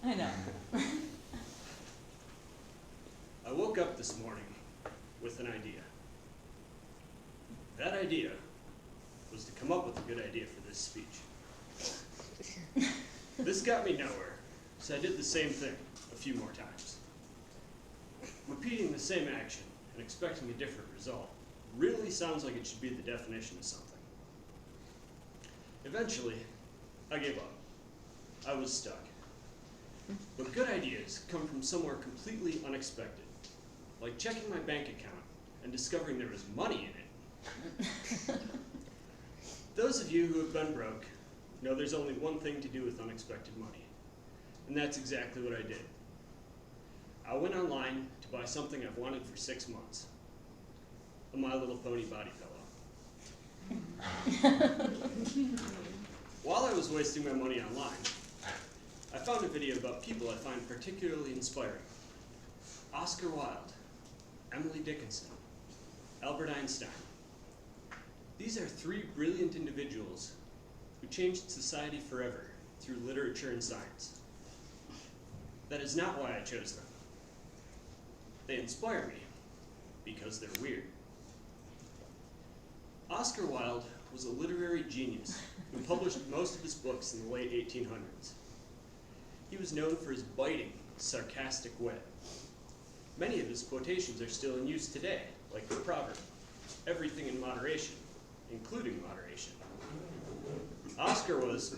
I know. I woke up this morning with an idea. That idea was to come up with a good idea for this speech. This got me nowhere, so I did the same thing a few more times. Repeating the same action and expecting a different result really sounds like it should be the definition of something. Eventually, I gave up. I was stuck. But good ideas come from somewhere completely unexpected, like checking my bank account and discovering there was money in it. Those of you who have been broke know there's only one thing to do with unexpected money, and that's exactly what I did. I went online to buy something I've wanted for 6 months, a My Little Pony body pillow. While I was wasting my money online, I found a video about people I find particularly inspiring. Oscar Wilde, Emily Dickinson, Albert Einstein. These are 3 brilliant individuals who changed society forever through literature and science. That is not why I chose them. They inspire me because they're weird. Oscar Wilde was a literary genius who published most of his books in the late 1800s. He was known for his biting, sarcastic wit. Many of his quotations are still in use today, like the proverb, "Everything in moderation, including moderation." Oscar was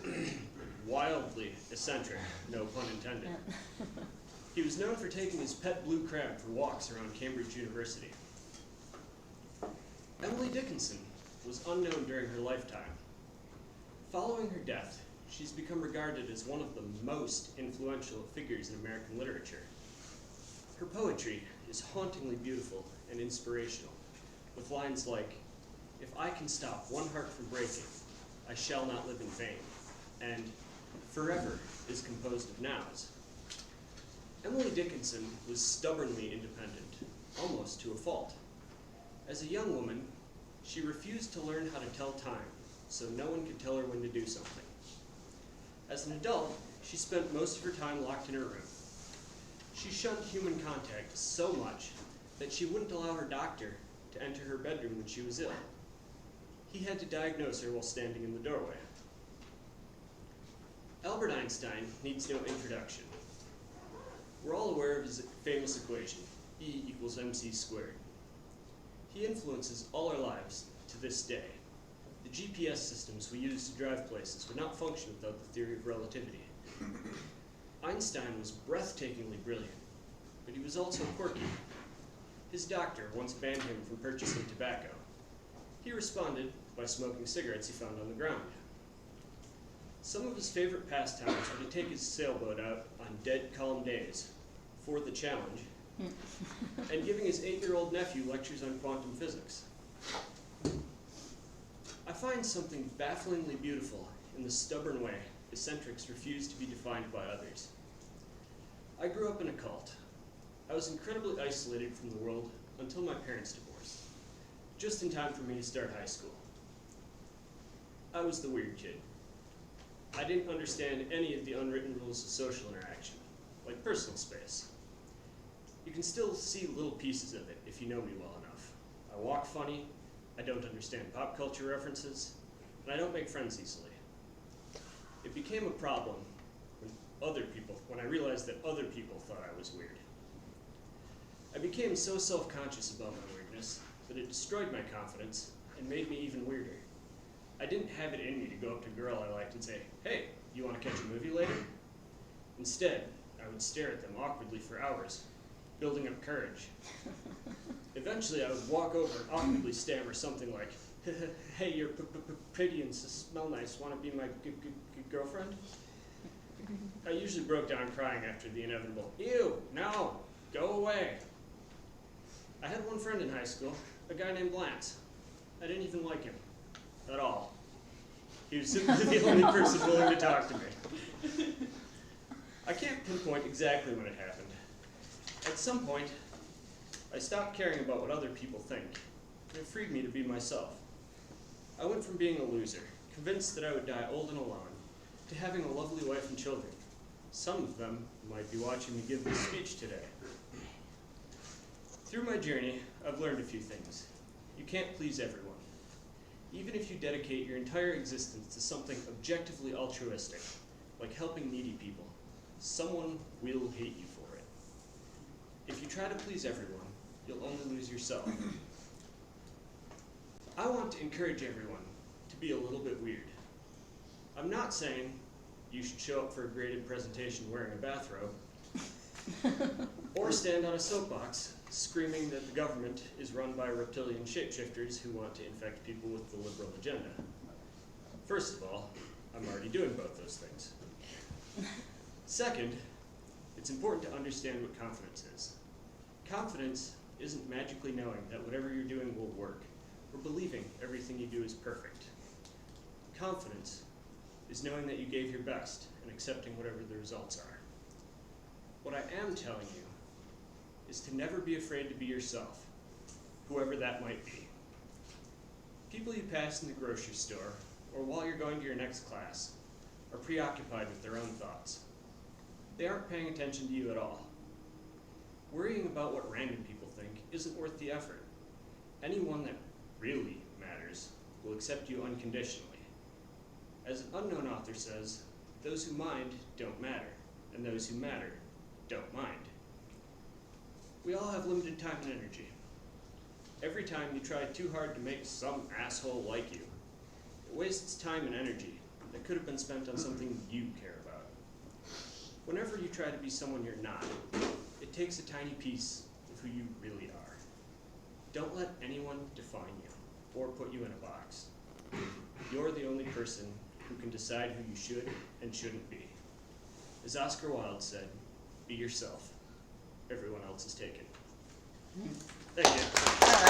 wildly eccentric, no pun intended. He was known for taking his pet blue crab for walks around Cambridge University. Emily Dickinson was unknown during her lifetime. Following her death, she's become regarded as one of the most influential figures in American literature. Her poetry is hauntingly beautiful and inspirational, with lines like, "If I can stop one heart from breaking, I shall not live in vain," and "Forever is composed of nows." Emily Dickinson was stubbornly independent, almost to a fault. As a young woman, she refused to learn how to tell time, so no one could tell her when to do something. As an adult, she spent most of her time locked in her room. She shunned human contact so much that she wouldn't allow her doctor to enter her bedroom when she was ill. He had to diagnose her while standing in the doorway. Albert Einstein needs no introduction. We're all aware of his famous equation, E equals mc squared. He influences all our lives to this day. The GPS systems we use to drive places would not function without the theory of relativity. Einstein was breathtakingly brilliant, but he was also quirky. His doctor once banned him from purchasing tobacco. He responded by smoking cigarettes he found on the ground. Some of his favorite pastimes were to take his sailboat out on dead calm days for the challenge, and giving his 8-year-old nephew lectures on quantum physics. I find something bafflingly beautiful in the stubborn way eccentrics refuse to be defined by others. I grew up in a cult. I was incredibly isolated from the world until my parents divorced, just in time for me to start high school. I was the weird kid. I didn't understand any of the unwritten rules of social interaction, like personal space. You can still see little pieces of it if you know me well enough. I walk funny, I don't understand pop culture references, and I don't make friends easily. It became a problem when I realized that other people thought I was weird. I became so self-conscious about my weirdness that it destroyed my confidence and made me even weirder. I didn't have it in me to go up to a girl I liked and say, "Hey, you want to catch a movie later?" Instead, I would stare at them awkwardly for hours, building up courage. Eventually, I would walk over and awkwardly stammer something like, "Hey, you're pretty and smell nice. Want to be my girlfriend?" I usually broke down crying after the inevitable, "Ew, no, go away." I had one friend in high school, a guy named Lance. I didn't even like him at all. He was simply the only person willing to talk to me. I can't pinpoint exactly when it happened. At some point, I stopped caring about what other people think, and it freed me to be myself. I went from being a loser, convinced that I would die old and alone, to having a lovely wife and children. Some of them might be watching me give this speech today. Through my journey, I've learned a few things. You can't please everyone. Even if you dedicate your entire existence to something objectively altruistic, like helping needy people, someone will hate you for it. If you try to please everyone, you'll only lose yourself. I want to encourage everyone to be a little bit weird. I'm not saying you should show up for a graded presentation wearing a bathrobe, or stand on a soapbox screaming that the government is run by reptilian shapeshifters who want to infect people with the liberal agenda. First of all, I'm already doing both those things. Second, it's important to understand what confidence is. Confidence isn't magically knowing that whatever you're doing will work, or believing everything you do is perfect. Confidence is knowing that you gave your best and accepting whatever the results are. What I am telling you is to never be afraid to be yourself, whoever that might be. People you pass in the grocery store, or while you're going to your next class, are preoccupied with their own thoughts. They aren't paying attention to you at all. Worrying about what random people think isn't worth the effort. Anyone that really matters will accept you unconditionally. As an unknown author says, those who mind don't matter, and those who matter don't mind. We all have limited time and energy. Every time you try too hard to make some asshole like you, it wastes time and energy that could have been spent on something you care about. Whenever you try to be someone you're not, it takes a tiny piece of who you really are. Don't let anyone define you or put you in a box. You're the only person who can decide who you should and shouldn't be. As Oscar Wilde said, be yourself. Everyone else is taken. Thank you.